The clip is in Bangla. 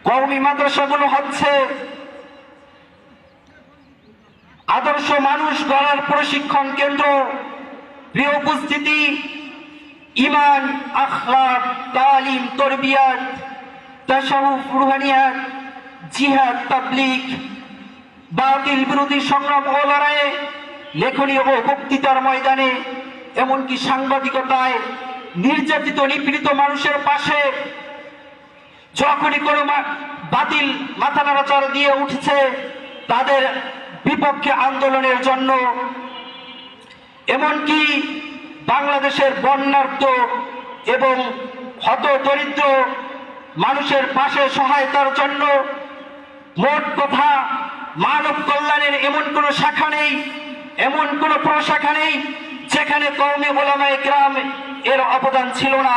কওমি মাদ্রাসাগুলো হচ্ছে আদর্শ মানুষ গড়ার প্রশিক্ষণ কেন্দ্র। প্রিয় উপস্থিতি, ইমান, আখলাক, তালিম, তরবিয়াত, তাসাউফ, রুহানিয়াত, জিহাদ, তাবলীগ, বাতিল বিরোধী সংগ্রাম ও লড়াইয়ে, লেখনী ও বক্তৃতার ময়দানে, এমনকি সাংবাদিকতায় নির্যাতিত নিপীড়িত মানুষের পাশে যখনই কোনো বাতিল মাথা নাড়াচাড়া দিয়ে উঠেছে তাদের বিপক্ষে আন্দোলনের জন্য, এমনকি বাংলাদেশের বন্যার্ত এবং হত দরিদ্র মানুষের পাশে সহায়তার জন্য, মোট কথা মানব কল্যাণের এমন কোন শাখা নেই, এমন কোন প্রশাখা নেই যেখানে কওমি উলামায়ে কেরাম এর অবদান ছিল না।